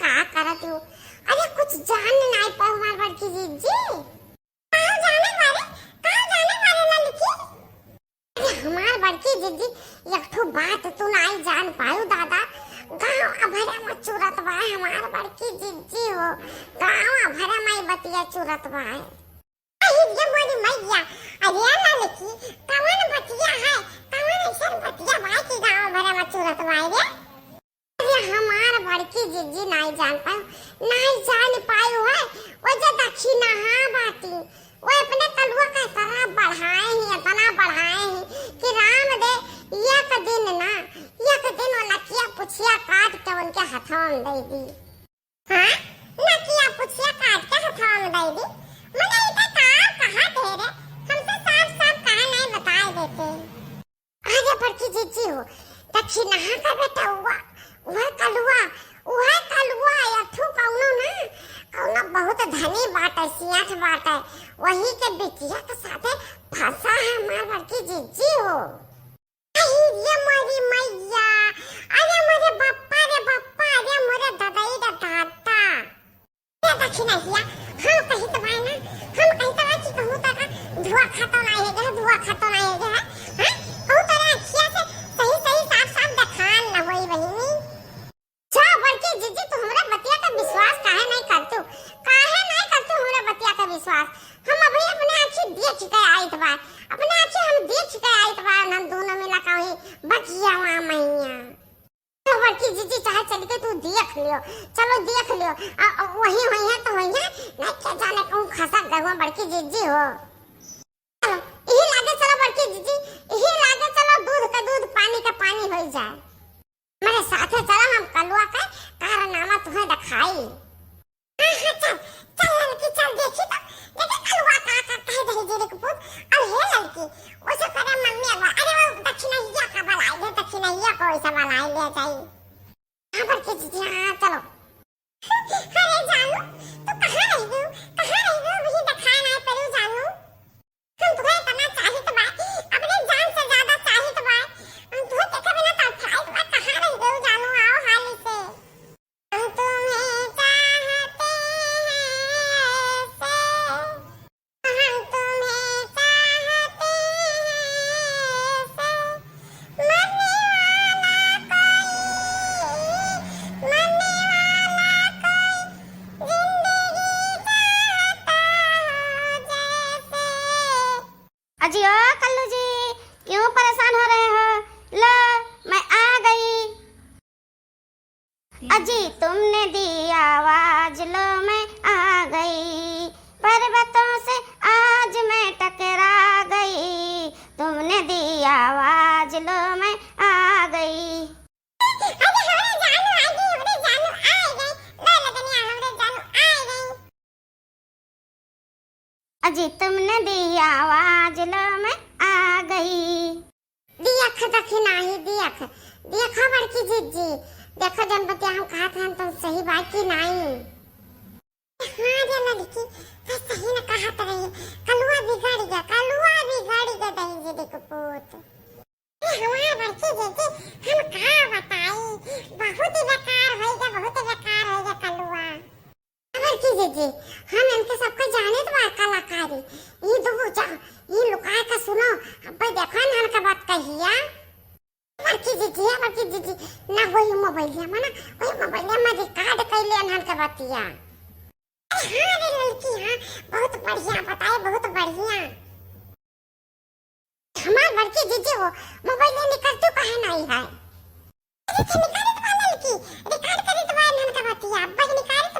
कहा करत हूँ। अरे कुछ जान नहीं पाओ हमार बड़की जीजी। कहाँ जाने वाले लड़की? अरे हमार बड़की जीजी एक ठो बात तू नहीं जान पायो दादा। गाँव भरा में चूरत बा हमार बड़की जीजी हो। गाँव भरा में बतिया चूरत बा। ये मोरी मैया अरे लड़की कौन बतिया है? कौन ऐसा बतिया बा कि गाँव भरा में चूरत बा रे? हमार बड़की जीजी नहीं जान पायो है। वो जो दक्षिणा हाँ बाती वो अपने कलुआ का तरह बढ़ाए ही इतना बढ़ाए ही कि राम दे एक दिन वो नकिया पुछिया काट के उनके हाथों में दे दी। हाँ नकिया पुछिया काट के हाथों में दे दी। मैंने इतना कहा दे रे हमसे साफ कहा नहीं बताए देते। आगे बड़की जीजी हो दक्षिणा का बेटा हुआ वह कलुआ यथु कौनो बहुत धनी बात है सियाठ बात है वही के बिटिया के साथे फंसा है हमार बड़की जीजी हो। ये मोरी मैया अरे मोरे बप्पा अरे मोरे ददाई दादा ये दक्षिणा हिया हम कहीं तो भाई ना हम कहीं तो कि कहूं तो धुआं खाता नहीं है हां कहूं तो अखिया से सही साफ दिखान ना होई बहिनी। जीजी तू हमरा बतिया का विश्वास काहे नहीं करतू हमरा बतिया का विश्वास? हम अभी अपने आंखें देख के आइत बा हम दोनों मिला कहीं बकिया वहां मैया। तो बड़की जीजी चाहे चल के तू देख लियो चलो देख लियो वही है तो वही है नहीं क्या जाने कौन खसा गवा बड़की जीजी हो। यही लागे चलो बड़की जीजी यही लागे चलो दूध का दूध पानी का पानी हो जाए। मेरे साथे चला हम कलुआ का कारनामा तुम्हें दिखाई। चल लड़की चल देखी तो देखे कलुआ का कहे दही जीरे के पुत और हे लड़की उसे करे मम्मी अरे वो दक्षिणैया का बलाई दे दक्षिणैया को ऐसा बलाई ले जाई। हां बड़की जीजी हां चलो। अरे जानू तू कहां रह गई वही दिखाई नहीं पड़ी जानू। हम तुम्हें इतना चाहिए तो बा अपने जान से ज्यादा चाहिए तो बा हम तुम्हें देखे बिना तो फ्लाइट में कहां रह गई जानू आओ हाली से। हम तुम्हें चाहते हैं अजी ओ कल्लू जी क्यों परेशान हो रहे हो? लो मैं आ गई। अजी तुमने दी आवाज लो मैं आ गई। पर्वतों से आज मैं टकरा गई। तुमने दी आवाज लो मैं आ गई। अजी तुमने दी आवाज लो मैं आ गई। दियख दखिना ही दियख बड़की जीजी देखो जन बतिया हम कहा था तो सही बात की नहीं। हाँ रे लड़की तो सही न कहा तो रही कलुआ बिगड़ गया दही जीरे को पूत। हमारा बड़की जीजी हम कहा बताई बहुत ही बेकार होगा कलुआ। बड़की जीजी हम इनके सबको जाने तो कलाकारी ये दो जा ये लुका का सुनो अब देखो ना का बात कहिया। बड़की जीजी ना वही मोबाइल में रिकॉर्ड कर ले अनहन का बतिया। हां रे लड़की हां बहुत बढ़िया बताए बहुत बढ़िया। हमार बड़की जीजी हो मोबाइल में निकल तो कहे नहीं है निकाले तो लड़की रिकॉर्ड करे तो अनहन का बतिया अब निकाले तो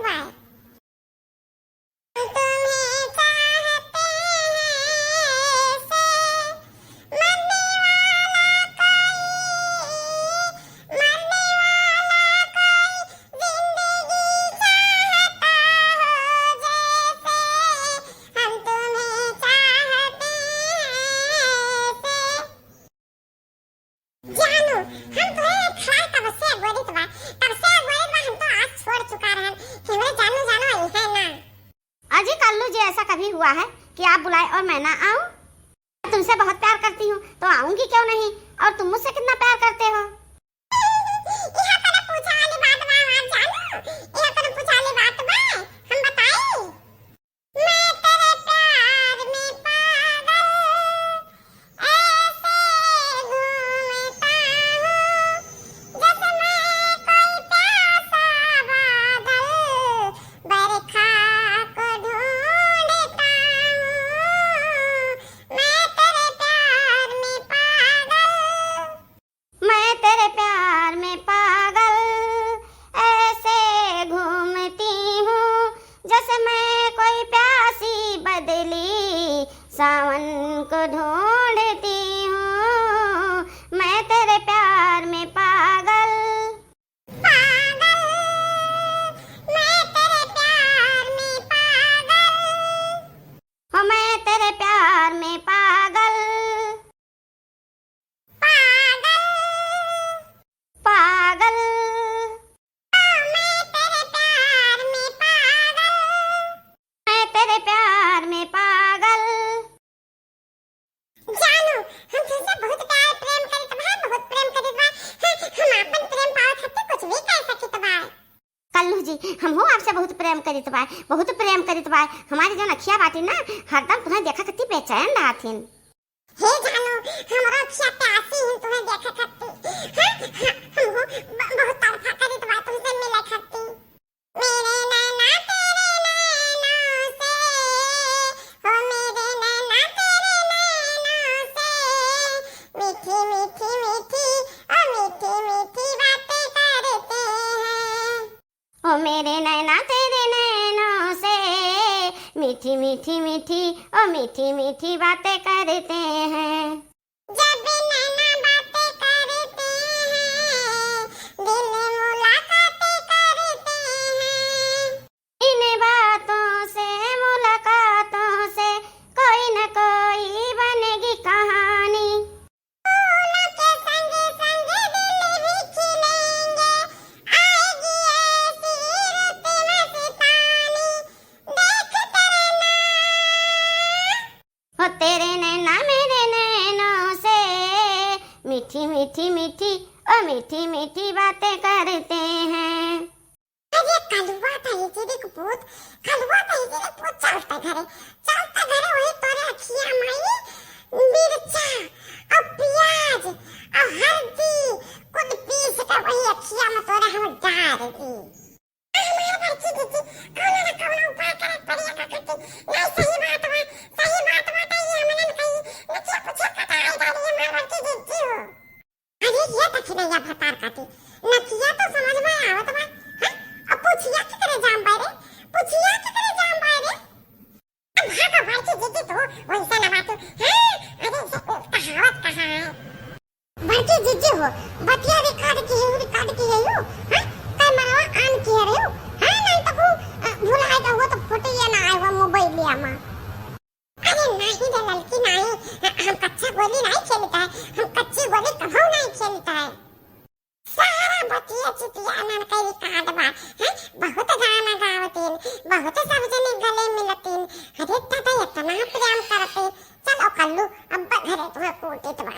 ऐसा कभी हुआ है कि आप बुलाए और मैं ना आऊं? तुमसे बहुत प्यार करती हूँ तो आऊंगी क्यों नहीं? और तुम मुझसे कितना प्यार करते हो? कल्लू जी हम हो आपसे बहुत प्रेम करित बाय, बहुत प्रेम करित बाय। हमारी जो अखिया बाटी ना हरदम तुम्हें देखा करती बेचैन रहथिन। हे जानो हमरा अखिया प्यासी है तुम्हें देखा करती। हम हो बहुत तरफा करित बा तुमसे मिला करती। मेरे नैना तेरे नैनों से, हो मेरे नैना तेरे नैनों से, मीठी मीठी मीठी ओ मीठी मीठी बातें करते हैं। ओ मेरे नैना तेरे नैनों से मीठी मीठी मीठी ओ मीठी मीठी बातें करते हैं। जब नैना बातें करते हैं, दिल मुलाकातें करते हैं। इन बातों से मुलाकातों से कोई न कोई बनेगी कहानी। फूलों के संग संग दिल भी खिलेंगे, आएगी ऐसी रुत मस्तानी। देखते रहना हो तेरे नैना मेरे नैनों से मीठी मीठी मीठी ओ मीठी मीठी बातें करते हैं। अरे कलुआ था ये तेरे को बहुत, कलुआ था ये तेरे को चलता घरे वही तोरे अखियां माई मिर्चा और प्याज और हल्दी कुछ पीस के वही अखियां में तोरे हम डाल दी। हमारे घर की दीदी कौन ना कौन उपाय करे पड़िया का करती। नहीं सही बात है ये हमने कही नचिया कुछ पता है डाली हमारे घर की दीदी हो। अरे ये तक नहीं या भतार काटी नचिया तो समझ में आवत बा। अब पूछिया की करे जाम बारे, पूछिया की करे जाम बारे। अब भागो भाई की दीदी तो वैसा ना बात। अरे कहावत कहाँ है बड़की जीजी हो बतिया रिकॉर्ड की है यो। कई मरवा आन की है रे। नहीं तो को भुलाए तो वो तो फोटो ये ना आए वो मोबाइल लिया मां। अरे नहीं रे लड़की नहीं, हम कच्चा गोली नहीं खेलता है, हम कच्ची गोली कभी नहीं खेलता है। सारा बतिया चितिया नन कई रिकॉर्ड बा। बहुत गाना गावतीन, बहुत सब जने गले मिलतीन। अरे दादा इतना प्रेम करते। चलो कल्लू अब घरे तुम्हें कूटित बा।